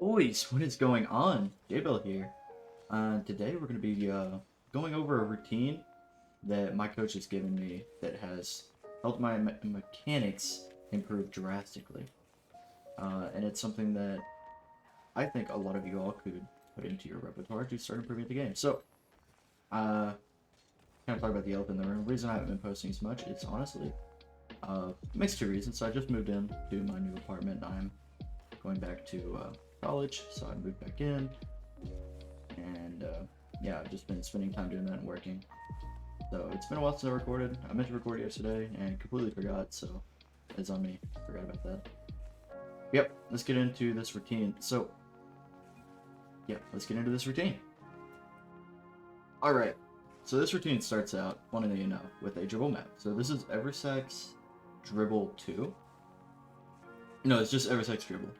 Boys, what is going on? J-Bell here. Today we're going to be going over a routine that my coach has given me that has helped my mechanics improve drastically. And it's something that I think a lot of you all could put into your repertoire to start improving the game. So, kind of talk about the elephant in the room. The reason I haven't been posting as much is honestly mixed two reasons. So I just moved in to my new apartment. I'm going back to college, so I moved back in, and yeah, I've just been spending time doing that and working. So it's been a while since I recorded. I meant to record yesterday and completely forgot, so it's on me. Forgot about that. Yep, let's get into this routine. So, yeah, let's get into this routine. Alright, so this routine starts out, funnily enough, with a dribble map. So this is Everx Dribble 2. No, it's just Everx Dribble.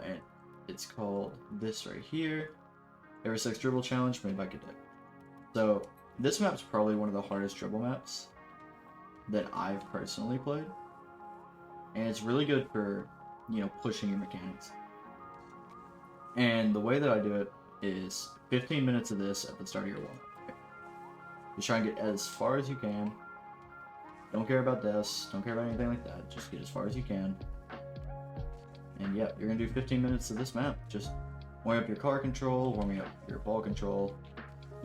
And it's called this right here, Everx Dribble Challenge made by Cadet. So this map's probably one of the hardest dribble maps that I've personally played, and it's really good for, you know, pushing your mechanics. And the way that I do it is 15 minutes of this at the start of your warm-up. Just try and get as far as you can. Don't care about deaths, don't care about anything like that. Just get as far as you can. And yeah, you're gonna do 15 minutes of this map. Just warming up your car control, warming up your ball control.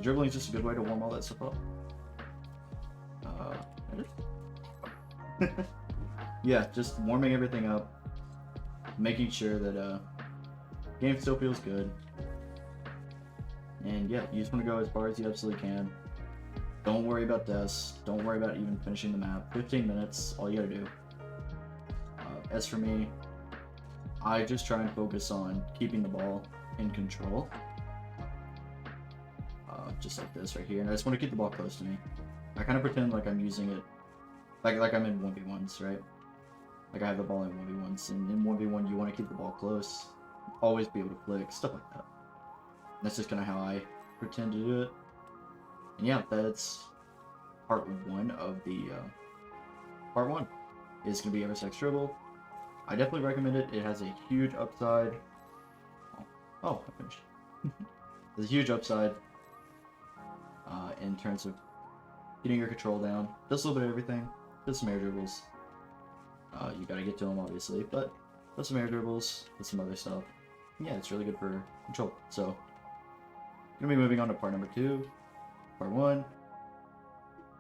Dribbling is just a good way to warm all that stuff up. Yeah, just warming everything up, making sure that game still feels good. And yeah, you just want to go as far as you absolutely can. Don't worry about deaths. Don't worry about even finishing the map. 15 minutes, all you gotta do. As for me, I just try and focus on keeping the ball in control. Just like this right here. And I just want to keep the ball close to me. I kind of pretend like I'm using it, like I'm in 1v1s, right? Like I have the ball in 1v1s, and in 1v1 you want to keep the ball close. Always be able to flick, stuff like that. That's just kind of how I pretend to do it. And yeah, that's part one of the, part one is going to be Everx Dribble. I definitely recommend it. It has a huge upside. Oh, I finished. There's a huge upside in terms of getting your control down. Does a little bit of everything. Does some air dribbles. You gotta get to them, obviously, but does some air dribbles, does some other stuff. Yeah, it's really good for control. So, gonna be moving on to part number 2. Part 1.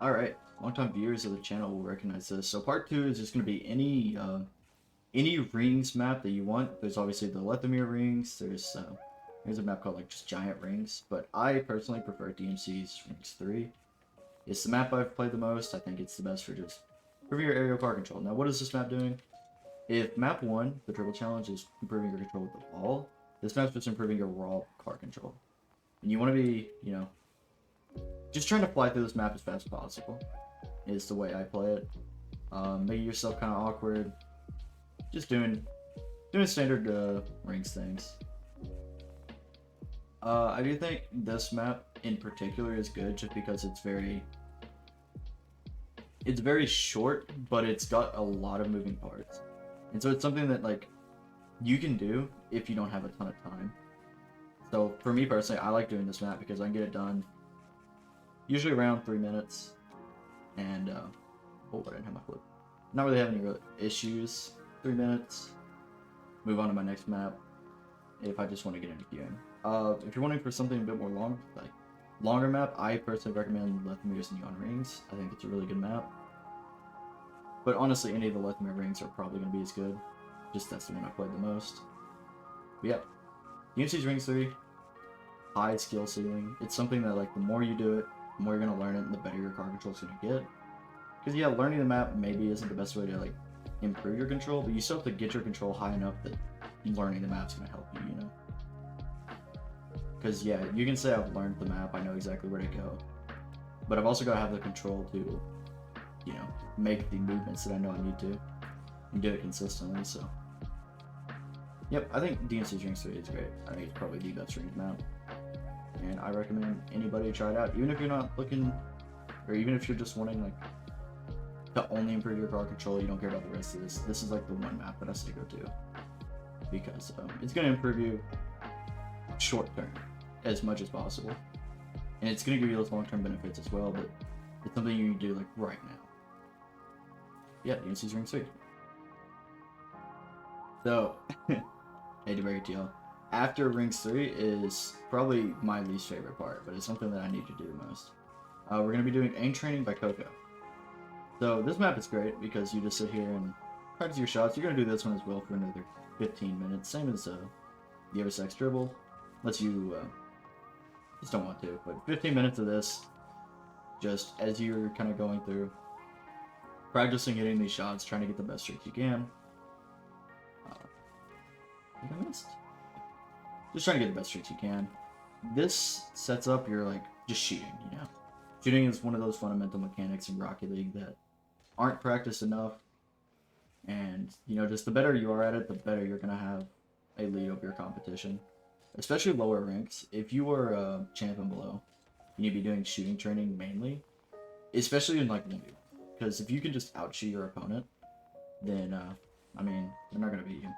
Alright, long-time viewers of the channel will recognize this. So part 2 is just gonna be any rings map that you want. There's obviously the Lethamyr rings. There's a map called like just giant rings, but I personally prefer DMC's Rings 3. It's the map I've played the most. I think it's the best for just improving your aerial car control. Now, what is this map doing? If map 1, the dribble challenge, is improving your control with the ball, this map's just improving your raw car control. And you want to be, you know, just trying to fly through this map as fast as possible is the way I play it. Making yourself kind of awkward. Just doing standard rings things. I do think this map in particular is good just because it's very short, but it's got a lot of moving parts. And so it's something that like you can do if you don't have a ton of time. So for me personally, I like doing this map because I can get it done usually around 3 minutes. And oh, I didn't have my flip. Not really having any real issues. 3 minutes. Move on to my next map if I just want to get into queuing. If you're wanting for something a bit more longer map, I personally recommend Lethamyr's Neon Rings. I think it's a really good map. But honestly, any of the Lethamyr rings are probably going to be as good. Just that's the one I played the most. But yeah, DMC's Rings 3, high skill ceiling. It's something that like the more you do it, the more you're going to learn it, and the better your car control is going to get. Because yeah, learning the map maybe isn't the best way to like improve your control, but you still have to get your control high enough that learning the map's going to help you, you know? Because yeah, you can say I've learned the map, I know exactly where to go, but I've also got to have the control to, you know, make the movements that I know I need to, and do it consistently, so. Yep, I think DMC's Rings 3 is great. I think it's probably the best rings map, and I recommend anybody try it out, even if you're not looking, or even if you're just wanting like to only improve your car control, you don't care about the rest of this. This is like the one map that I say go to. because it's going to improve you short term as much as possible, and it's going to give you those long term benefits as well. But it's something you can do like right now. Yeah, UNC's ring 3. So, hate to break it to y'all. After rings 3 is probably my least favorite part, but it's something that I need to do the most. We're going to be doing aim training by Coco. So this map is great because you just sit here and practice your shots. You're going to do this one as well for another 15 minutes. Same as the Everx Dribble. Unless you just don't want to. But 15 minutes of this, just as you're kind of going through, practicing hitting these shots, trying to get the best streaks you can. I think I missed. Just trying to get the best streaks you can. This sets up your, like, just shooting, you know. Shooting is one of those fundamental mechanics in Rocket League that aren't practiced enough. And, you know, just the better you are at it, the better you're going to have a lead over your competition. Especially lower ranks. If you were a champ and below, you need to be doing shooting training mainly. Especially in, like, 1v1. Because if you can just outshoot your opponent, then, I mean, they're not going to beat you.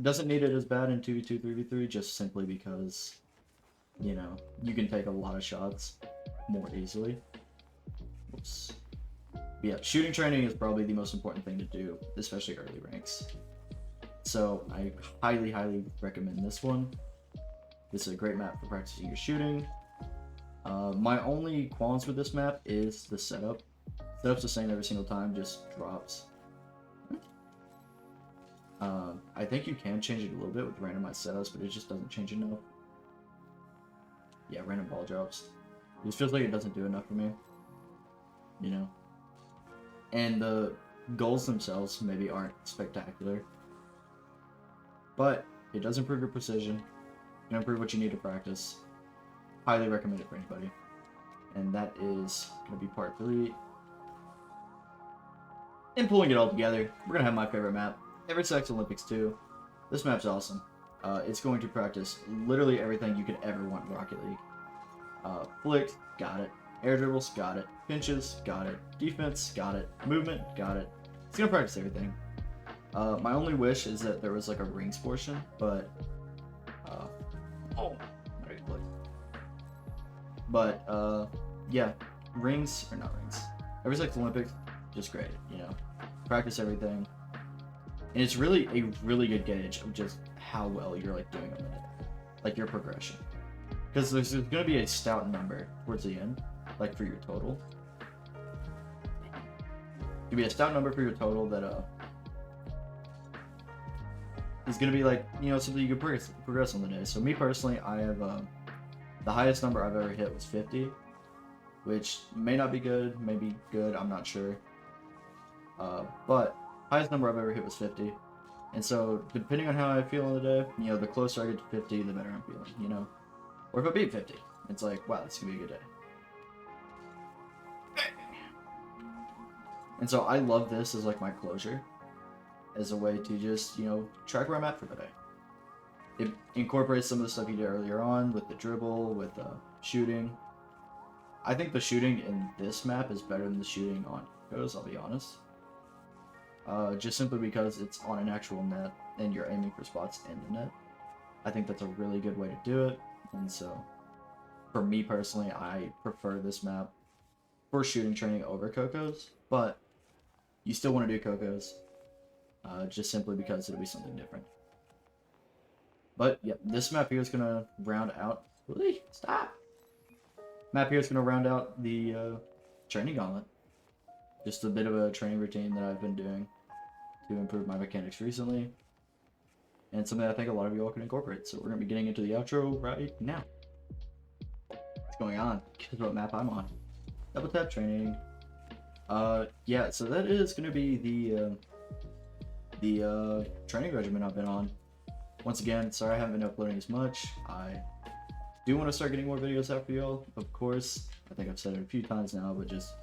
Doesn't need it as bad in 2v2, 3v3, just simply because, you know, you can take a lot of shots more easily. Oops. But yeah, shooting training is probably the most important thing to do, especially early ranks. So I highly, highly recommend this one. This is a great map for practicing your shooting. My only qualms with this map is the setup. Setup's the same every single time, just drops. I think you can change it a little bit with randomized setups, but it just doesn't change enough. Yeah, random ball drops. It just feels like it doesn't do enough for me. You know? And the goals themselves maybe aren't spectacular. But it does improve your precision. It improve what you need to practice. Highly recommend it for anybody. And that is going to be part 3. And pulling it all together, we're going to have my favorite map. Everx Olympics 2. This map's awesome. It's going to practice literally everything you could ever want in Rocket League. Flicks, got it. Air dribbles, got it. Pinches, got it. Defense, got it. Movement, got it. It's going to practice everything. My only wish is that there was like a rings portion, but... yeah, rings, or not rings. Everx Olympics, just great, you know. Practice everything. And it's really a really good gauge of just how well you're like doing on it, like your progression. Because there's going to be a stout number towards the end, like for your total. There'll be a stout number for your total that is going to be like, you know, something you can progress on the day. So me personally, I have the highest number I've ever hit was 50, which may not be good, may be good, I'm not sure. But highest number I've ever hit was 50. And so, depending on how I feel on the day, you know, the closer I get to 50, the better I'm feeling, you know? Or if I beat 50, it's like, wow, this is going to be a good day. And so, I love this as, like, my closure. As a way to just, you know, track where I'm at for the day. It incorporates some of the stuff you did earlier on with the dribble, with shooting. I think the shooting in this map is better than the shooting on Coco's, I'll be honest. Just simply because it's on an actual net and you're aiming for spots in the net. I think that's a really good way to do it. And so, for me personally, I prefer this map for shooting training over Coco's. But you still want to do Coco's, just simply because it'll be something different. But yeah, this map here is going to round out... Really? Stop! Map here is going to round out the training gauntlet. Just a bit of a training routine that I've been doing to improve my mechanics recently. And something I think a lot of you all can incorporate. So we're going to be getting into the outro right now. What's going on? Guess what map I'm on. Double tap training. Yeah, so that is going to be the training regimen I've been on. Once again, sorry I haven't been uploading as much. I do want to start getting more videos out for y'all, of course. I think I've said it a few times now, but just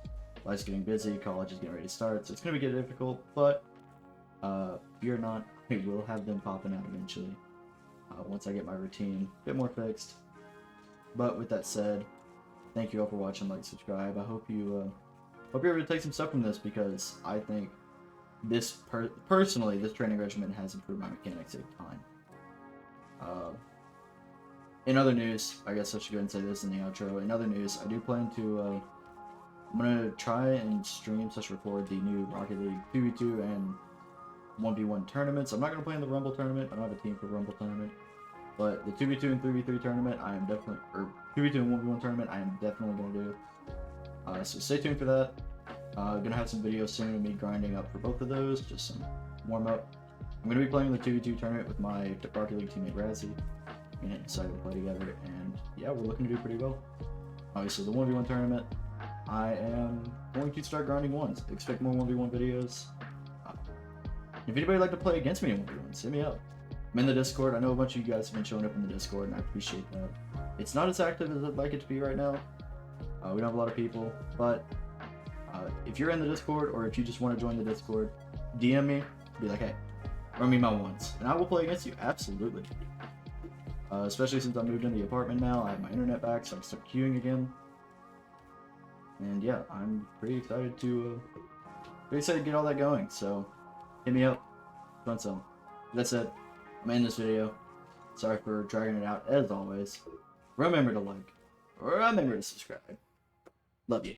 life's getting busy, college is getting ready to start, so it's going to get difficult, but fear not, I will have them popping out eventually once I get my routine a bit more fixed. But with that said, thank you all for watching, like, subscribe. I hope you're able to take some stuff from this, because I think personally, this training regimen has improved my mechanics a ton. In other news, I guess I should go and say this in the outro. In other news, I do plan to, I'm gonna try and stream / record the new Rocket League 2v2 and 1v1 tournaments. I'm not gonna play in the Rumble tournament. I don't have a team for Rumble tournament. But the 2v2 and 3v3 tournament, I am definitely, or 2v2 and 1v1 tournament, I am definitely gonna do. So stay tuned for that. Gonna have some videos soon of me grinding up for both of those, just some warm up. I'm gonna be playing the 2v2 tournament with my Rocket League teammate Razzie. Me and decided to play together, and yeah, we're looking to do pretty well. Obviously, the 1v1 tournament, I am going to start grinding ones. Expect more 1v1 videos. If anybody would like to play against me in 1v1s, hit me up. I'm in the Discord. I know a bunch of you guys have been showing up in the Discord, and I appreciate that. It's not as active as I'd like it to be right now. We don't have a lot of people, but if you're in the Discord, or if you just want to join the Discord, DM me, be like, hey, run me my ones, and I will play against you, absolutely. Especially since I moved into the apartment now, I have my internet back, so I can start queuing again. And yeah, I'm pretty excited to get all that going, so hit me up. Fun some. That's it. I'm in this video. Sorry for dragging it out as always. Remember to like. Remember to subscribe. Love you.